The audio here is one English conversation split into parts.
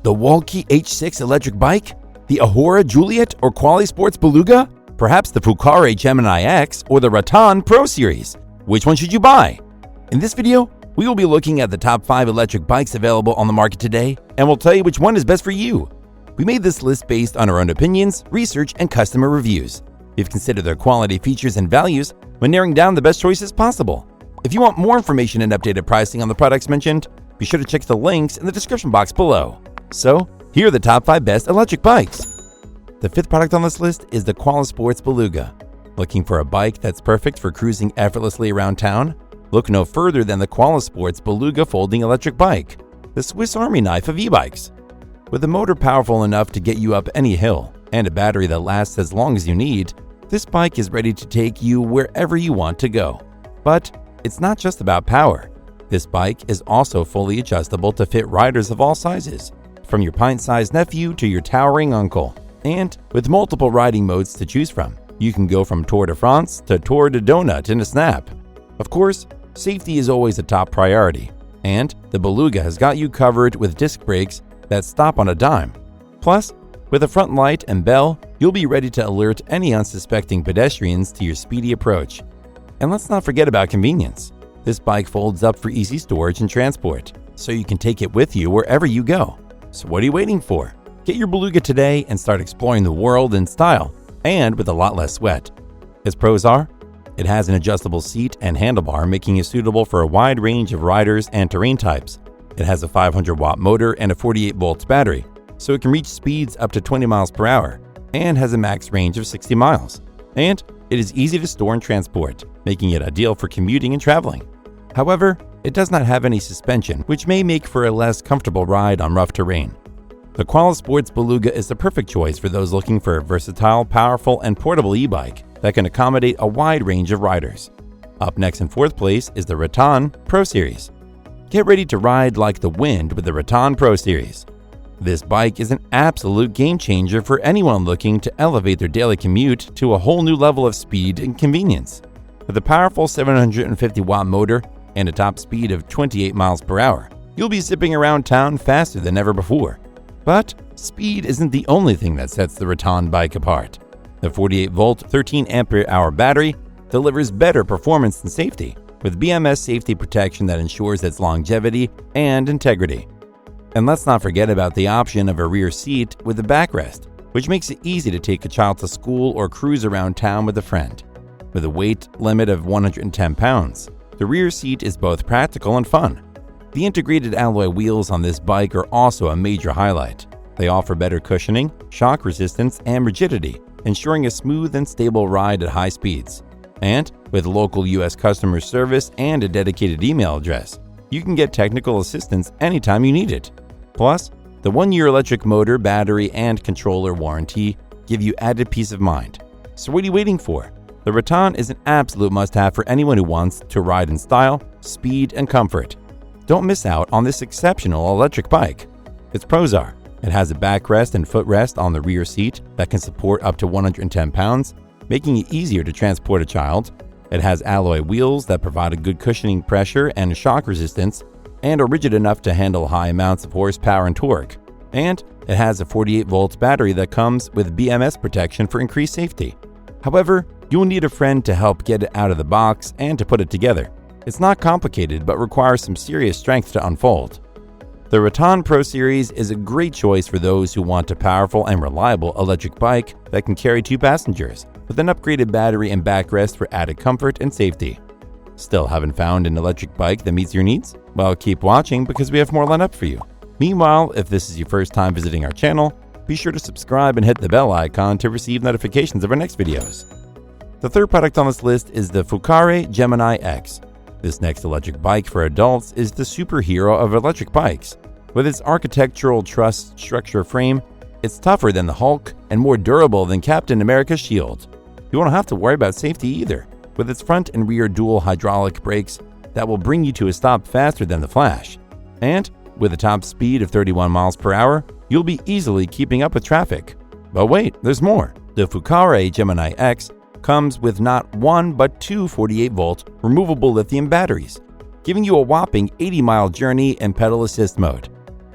The Wallke H6 electric bike? The eAhora Juliet or QUALISPORTS Beluga? Perhaps the Fucare Gemini X or the Rattan Pro Series? Which one should you buy? In this video, we will be looking at the top 5 electric bikes available on the market today, and we'll tell you which one is best for you. We made this list based on our own opinions, research, and customer reviews. We've considered their quality, features, and values when narrowing down the best choices possible. If you want more information and updated pricing on the products mentioned, be sure to check the links in the description box below. So, here are the top 5 best electric bikes. The 5th product on this list is the QUALISPORTS Beluga. Looking for a bike that's perfect for cruising effortlessly around town? Look no further than the QUALISPORTS Beluga folding electric bike, the Swiss Army knife of e-bikes. With a motor powerful enough to get you up any hill and a battery that lasts as long as you need, this bike is ready to take you wherever you want to go. But it's not just about power. This bike is also fully adjustable to fit riders of all sizes, from your pint-sized nephew to your towering uncle. And with multiple riding modes to choose from, you can go from Tour de France to Tour de Donut in a snap. Of course, safety is always a top priority, and the Beluga has got you covered with disc brakes that stop on a dime. Plus, with a front light and bell, you'll be ready to alert any unsuspecting pedestrians to your speedy approach. And let's not forget about convenience. This bike folds up for easy storage and transport, so you can take it with you wherever you go. So what are you waiting for? Get your Beluga today and start exploring the world in style and with a lot less sweat. Its pros are: it has an adjustable seat and handlebar, making it suitable for a wide range of riders and terrain types. It has a 500-watt motor and a 48-volt battery, so it can reach speeds up to 20 miles per hour and has a max range of 60 miles. And it is easy to store and transport, making it ideal for commuting and traveling. However, it does not have any suspension, which may make for a less comfortable ride on rough terrain. The QUALISPORTS Beluga is the perfect choice for those looking for a versatile, powerful, and portable e-bike that can accommodate a wide range of riders. Up next in 4th place is the Rattan Pro Series. Get ready to ride like the wind with the Rattan Pro Series. This bike is an absolute game changer for anyone looking to elevate their daily commute to a whole new level of speed and convenience. With a powerful 750-watt motor and a top speed of 28 miles per hour, you'll be zipping around town faster than ever before. But speed isn't the only thing that sets the Rattan bike apart. The 48-volt, 13-ampere-hour battery delivers better performance and safety, with BMS safety protection that ensures its longevity and integrity. And let's not forget about the option of a rear seat with a backrest, which makes it easy to take a child to school or cruise around town with a friend. With a weight limit of 110 pounds, the rear seat is both practical and fun. The integrated alloy wheels on this bike are also a major highlight. They offer better cushioning, shock resistance, and rigidity, ensuring a smooth and stable ride at high speeds. And with local US customer service and a dedicated email address, you can get technical assistance anytime you need it. Plus, the 1-year electric motor, battery, and controller warranty give you added peace of mind. So what are you waiting for? The Rattan is an absolute must-have for anyone who wants to ride in style, speed, and comfort. Don't miss out on this exceptional electric bike. Its pros are: it has a backrest and footrest on the rear seat that can support up to 110 pounds, making it easier to transport a child. It has alloy wheels that provide a good cushioning pressure and shock resistance, and are rigid enough to handle high amounts of horsepower and torque. And it has a 48-volt battery that comes with BMS protection for increased safety. However, you'll need a friend to help get it out of the box and to put it together. It's not complicated, but requires some serious strength to unfold. The Rattan Pro Series is a great choice for those who want a powerful and reliable electric bike that can carry 2 passengers, with an upgraded battery and backrest for added comfort and safety. Still haven't found an electric bike that meets your needs? Well, keep watching because we have more lined up for you. Meanwhile, if this is your first time visiting our channel, be sure to subscribe and hit the bell icon to receive notifications of our next videos. The 3rd product on this list is the Fucare Gemini X. This next electric bike for adults is the superhero of electric bikes. With its architectural truss structure frame, it's tougher than the Hulk and more durable than Captain America's shield. You won't have to worry about safety either, with its front and rear dual hydraulic brakes that will bring you to a stop faster than the Flash. And with a top speed of 31 miles per hour, you'll be easily keeping up with traffic. But wait, there's more. The Fucare Gemini X comes with not 1 but 2 48-volt removable lithium batteries, giving you a whopping 80-mile journey in pedal assist mode.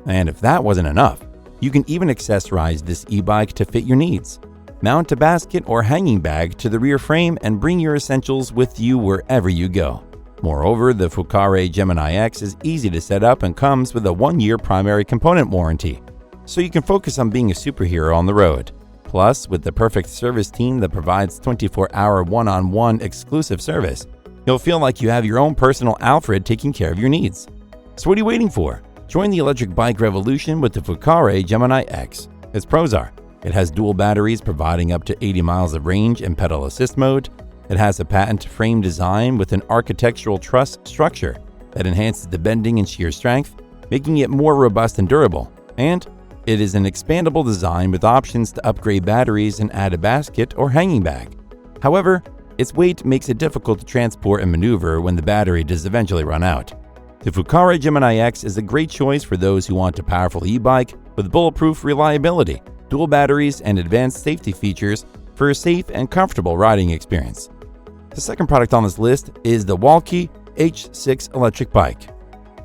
And if that wasn't enough, You can even accessorize this e-bike to fit your needs. Mount a basket or hanging bag to the rear frame and bring your essentials with you wherever you go. Moreover, the Fucare Gemini X is easy to set up and comes with a 1-year primary component warranty, so you can focus on being a superhero on the road. Plus, with the perfect service team that provides 24-hour one-on-one exclusive service, you'll feel like you have your own personal Alfred taking care of your needs. So what are you waiting for? Join the electric bike revolution with the Fucare Gemini X. Its pros are: it has dual batteries providing up to 80 miles of range in pedal assist mode. It has a patent frame design with an architectural truss structure that enhances the bending and shear strength, making it more robust and durable. And it is an expandable design with options to upgrade batteries and add a basket or hanging bag. However, its weight makes it difficult to transport and maneuver when the battery does eventually run out. The Fucare Gemini X is a great choice for those who want a powerful e-bike with bulletproof reliability, dual batteries, and advanced safety features for a safe and comfortable riding experience. The second product on this list is the Wallke H6 electric bike.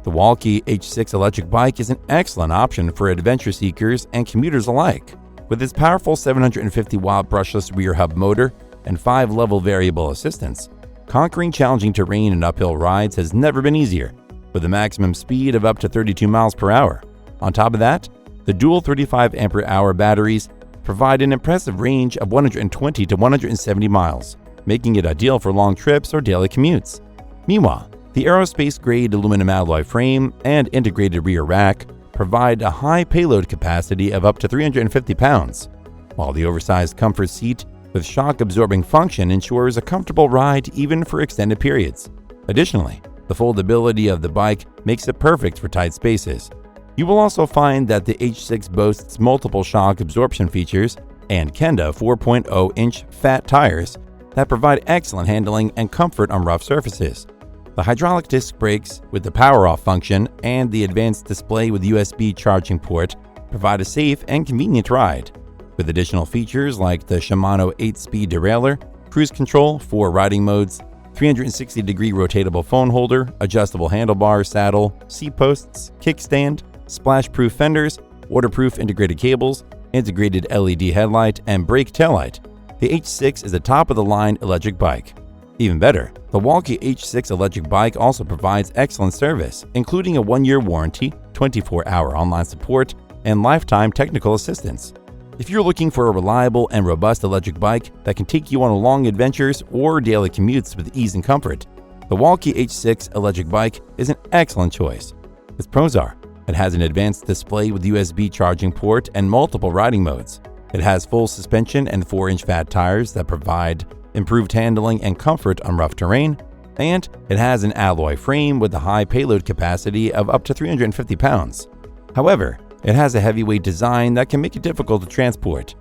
The Wallke H6 electric bike is an excellent option for adventure seekers and commuters alike. With its powerful 750-watt brushless rear hub motor and 5-level variable assistance, conquering challenging terrain and uphill rides has never been easier, with a maximum speed of up to 32 miles per hour. On top of that, the dual 35 ampere-hour batteries provide an impressive range of 120 to 170 miles, making it ideal for long trips or daily commutes. Meanwhile, the aerospace-grade aluminum alloy frame and integrated rear rack provide a high payload capacity of up to 350 pounds, while the oversized comfort seat with shock-absorbing function ensures a comfortable ride even for extended periods. Additionally, the foldability of the bike makes it perfect for tight spaces. You will also find that the H6 boasts multiple shock absorption features and Kenda 4.0-inch fat tires that provide excellent handling and comfort on rough surfaces. The hydraulic disc brakes with the power-off function and the advanced display with USB charging port provide a safe and convenient ride, with additional features like the Shimano 8-speed derailleur, cruise control, 4 riding modes, 360-degree rotatable phone holder, adjustable handlebar saddle, seat posts, kickstand, splash-proof fenders, waterproof integrated cables, integrated LED headlight, and brake taillight. The H6 is a top-of-the-line electric bike. Even better, the Wallke H6 electric bike also provides excellent service, including a 1-year warranty, 24-hour online support, and lifetime technical assistance. If you're looking for a reliable and robust electric bike that can take you on long adventures or daily commutes with ease and comfort, the Wallke H6 electric bike is an excellent choice. Its pros are: it has an advanced display with USB charging port and multiple riding modes. It has full suspension and 4-inch fat tires that provide improved handling and comfort on rough terrain, and it has an alloy frame with a high payload capacity of up to 350 pounds. However, it has a heavyweight design that can make it difficult to transport.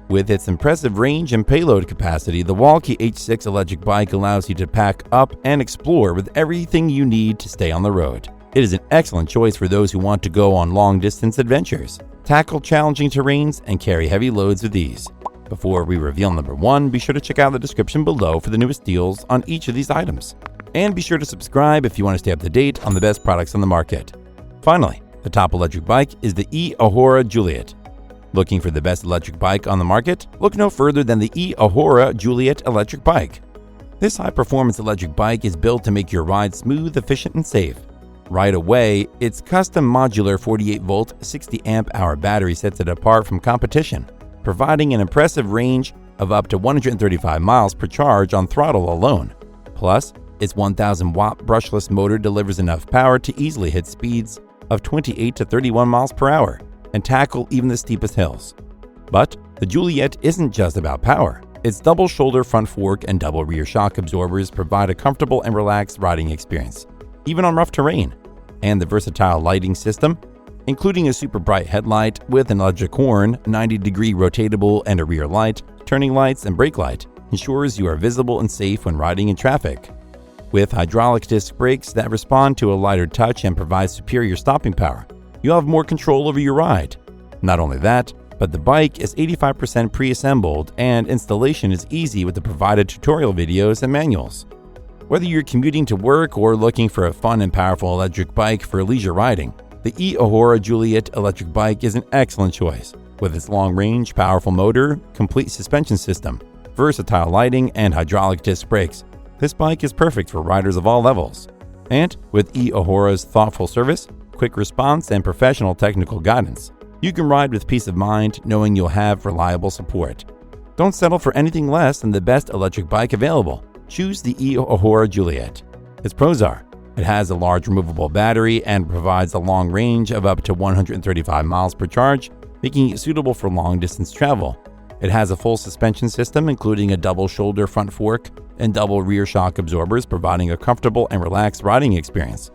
With its impressive range and payload capacity, the Wallke H6 electric bike allows you to pack up and explore with everything you need to stay on the road. It is an excellent choice for those who want to go on long-distance adventures, tackle challenging terrains, and carry heavy loads with ease. Before we reveal number 1, be sure to check out the description below for the newest deals on each of these items. And be sure to subscribe if you want to stay up to date on the best products on the market. Finally, the top electric bike is the eAhora Juliet. Looking for the best electric bike on the market? Look no further than the eAhora Juliet electric bike. This high-performance electric bike is built to make your ride smooth, efficient, and safe. Right away, its custom modular 48-volt, 60-amp-hour battery sets it apart from competition, providing an impressive range of up to 135 miles per charge on throttle alone. Plus, its 1,000-watt brushless motor delivers enough power to easily hit speeds of 28 to 31 miles per hour and tackle even the steepest hills. But the Juliet isn't just about power. Its double shoulder front fork and double rear shock absorbers provide a comfortable and relaxed riding experience, even on rough terrain. And the versatile lighting system, including a super bright headlight with an electric horn, 90-degree rotatable and a rear light, turning lights, and brake light, ensures you are visible and safe when riding in traffic. With hydraulic disc brakes that respond to a lighter touch and provide superior stopping power, you'll have more control over your ride. Not only that, but the bike is 85% pre-assembled and installation is easy with the provided tutorial videos and manuals. Whether you're commuting to work or looking for a fun and powerful electric bike for leisure riding, The eAhora Juliet electric bike is an excellent choice. With its long range, powerful motor, complete suspension system, versatile lighting, and hydraulic disc brakes, this bike is perfect for riders of all levels. And with eAhora's thoughtful service, quick response, and professional technical guidance, you can ride with peace of mind knowing you'll have reliable support. Don't settle for anything less than the best electric bike available. Choose the eAhora Juliet. Its pros are: it has a large removable battery and provides a long range of up to 135 miles per charge, making it suitable for long-distance travel. It has a full suspension system, including a double shoulder front fork and double rear shock absorbers, providing a comfortable and relaxed riding experience.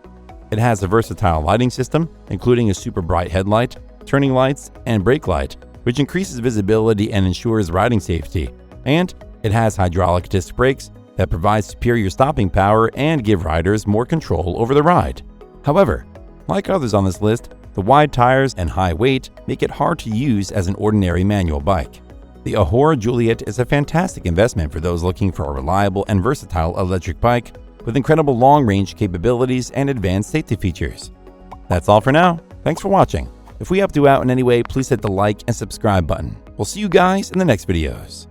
It has a versatile lighting system, including a super bright headlight, turning lights, and brake light, which increases visibility and ensures riding safety. And it has hydraulic disc brakes that provide superior stopping power and give riders more control over the ride. However, like others on this list, the wide tires and high weight make it hard to use as an ordinary manual bike. The eAhora Juliet is a fantastic investment for those looking for a reliable and versatile electric bike with incredible long-range capabilities and advanced safety features. That's all for now. Thanks for watching. If we helped you out in any way, please hit the like and subscribe button. We'll see you guys in the next videos.